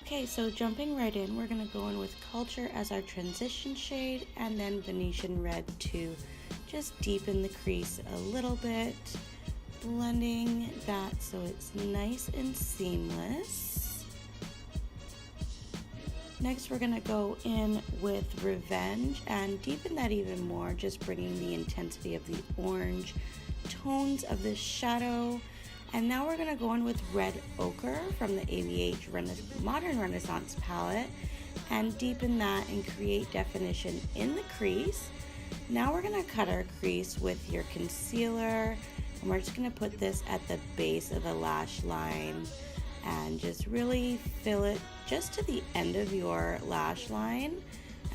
Okay, so jumping right in, we're going to go in with Culture as our transition shade and then Venetian Red to just deepen the crease a little bit, blending that so it's nice and seamless. Next, we're going to go in with Revenge and deepen that even more, just bringing the intensity of the orange tones of the shadow. And now we're going to go in with Red Ochre from the ABH Modern Renaissance palette and deepen that and create definition in the crease. Now we're going to cut our crease with your concealer, and we're just going to put this at the base of the lash line and just really fill it just to the end of your lash line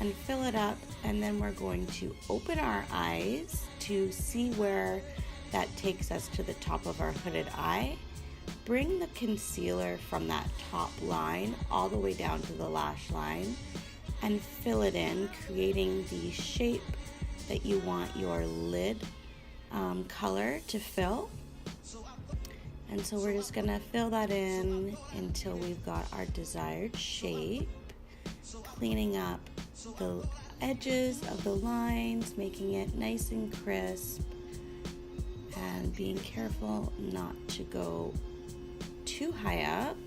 and fill it up. And then we're going to open our eyes to see where that takes us to the top of our hooded eye. Bring the concealer from that top line all the way down to the lash line and fill it in, creating the shape that you want your lid color to fill. And so we're just gonna fill that in until we've got our desired shape, cleaning up the edges of the lines, making it nice and crisp, and being careful not to go too high up.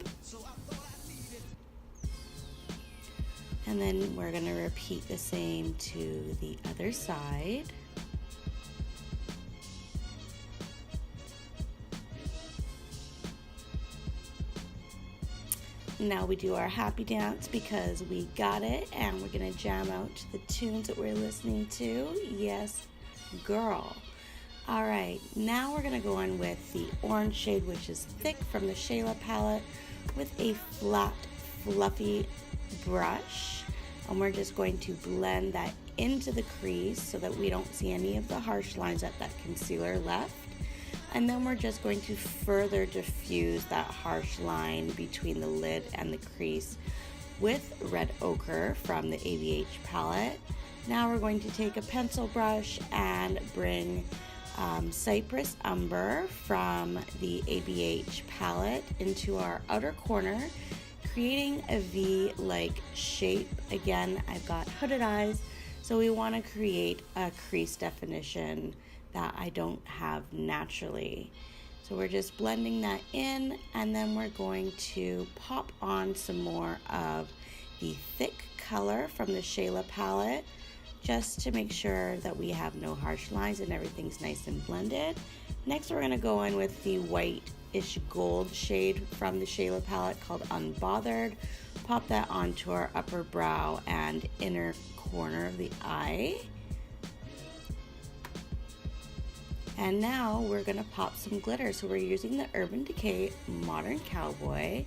And then we're going to repeat the same to the other side. Now we do our happy dance because we got it, and we're going to jam out to the tunes that we're listening to. Yes, girl. All right, now we're gonna go in with the orange shade, which is thick, from the Shayla palette, with a flat, fluffy brush. And we're just going to blend that into the crease so that we don't see any of the harsh lines that concealer left. And then we're just going to further diffuse that harsh line between the lid and the crease with Red Ochre from the ABH palette. Now we're going to take a pencil brush and bring Cypress Umber from the ABH palette into our outer corner, creating a V-like shape. Again, I've got hooded eyes, so we want to create a crease definition that I don't have naturally. So we're just blending that in, and then we're going to pop on some more of the thick color from the Shayla palette, just to make sure that we have no harsh lines and everything's nice and blended. Next, we're gonna go in with the white-ish gold shade from the Shayla palette called Unbothered. Pop that onto our upper brow and inner corner of the eye. And now we're gonna pop some glitter. So we're using the Urban Decay Modern Cowboy,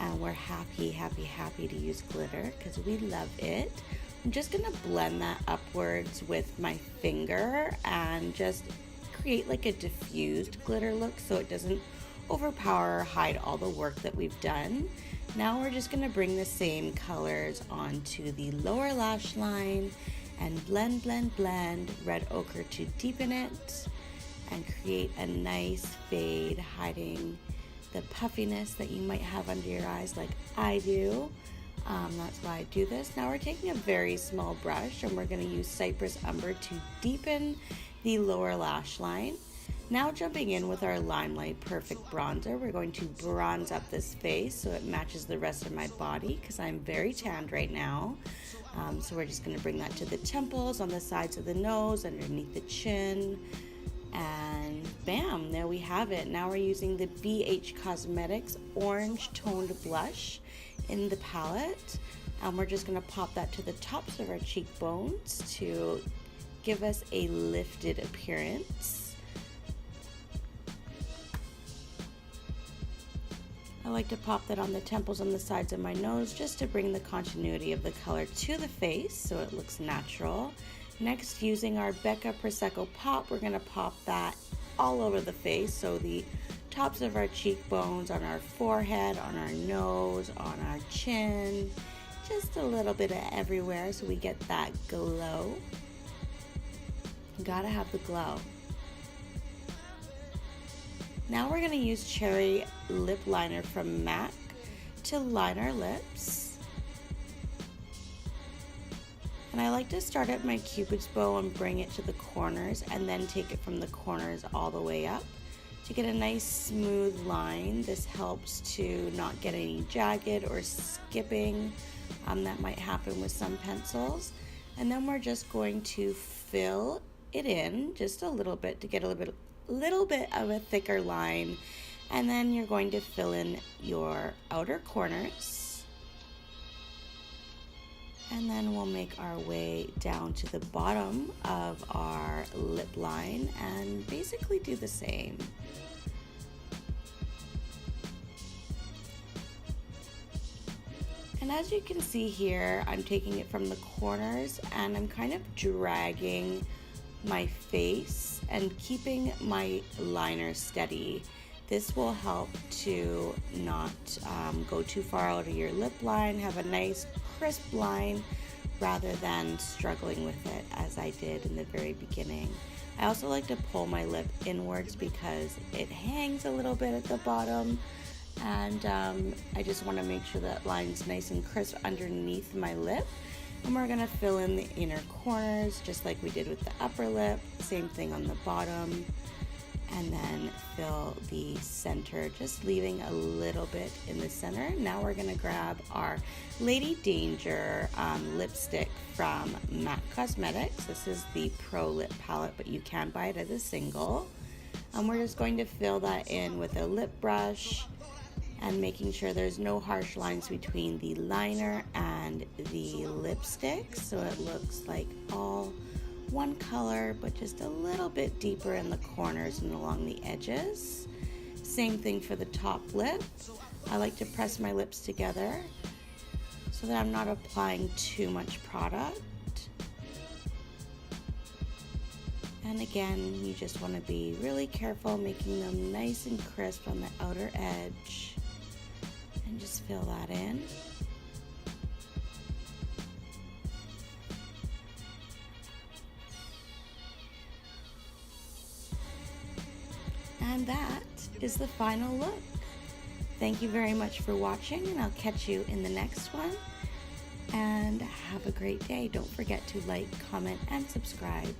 and we're happy to use glitter because we love it. I'm just gonna blend that upwards with my finger and just create like a diffused glitter look so it doesn't overpower or hide all the work that we've done. Now we're just gonna bring the same colors onto the lower lash line and blend Red Ochre to deepen it and create a nice fade, hiding the puffiness that you might have under your eyes like I do. That's why I do this. Now we're taking a very small brush and we're going to use Cypress Umber to deepen the lower lash line. Now jumping in with our LimeLife Perfect Bronzer, we're going to bronze up this face so it matches the rest of my body because I'm very tanned right now. So we're just going to bring that to the temples, on the sides of the nose, underneath the chin, and bam, there we have it. Now we're using the BH Cosmetics Orange Toned Blush in the palette, and we're just going to pop that to the tops of our cheekbones to give us a lifted appearance. I like to pop that on the temples and the sides of my nose just to bring the continuity of the color to the face so it looks natural. Next, using our Becca ProseccoPop, we're going to pop that all over the face, so the tops of our cheekbones, on our forehead, on our nose, on our chin, just a little bit of everywhere so we get that glow. Gotta have the glow. Now we're going to use Cherry Lip Liner from MAC to line our lips. And I like to start at my Cupid's bow and bring it to the corners and then take it from the corners all the way up to get a nice smooth line. This helps to not get any jagged or skipping that might happen with some pencils. And then we're just going to fill it in just a little bit to get a little bit of a thicker line. And then you're going to fill in your outer corners. And then we'll make our way down to the bottom of our lip line and basically do the same. And as you can see here, I'm taking it from the corners and I'm kind of dragging my face and keeping my liner steady. This will help to not go too far out of your lip line, have a nice crisp line rather than struggling with it as I did in the very beginning. I also like to pull my lip inwards because it hangs a little bit at the bottom, and I just want to make sure that line's nice and crisp underneath my lip. And we're going to fill in the inner corners just like we did with the upper lip, same thing on the bottom, and then fill the center, just leaving a little bit in the center. Now we're going to grab our Lady Danger lipstick from MAC Cosmetics. This is the Pro Lip Palette, but you can buy it as a single. And we're just going to fill that in with a lip brush and making sure there's no harsh lines between the liner and the lipstick, so it looks like all one color but just a little bit deeper in the corners and along the edges. Same thing for the top lip. I like to press my lips together so that I'm not applying too much product. And again, you just want to be really careful making them nice and crisp on the outer edge. And just fill that in. And that is the final look. Thank you very much for watching, and I'll catch you in the next one. And have a great day. Don't forget to like, comment, and subscribe.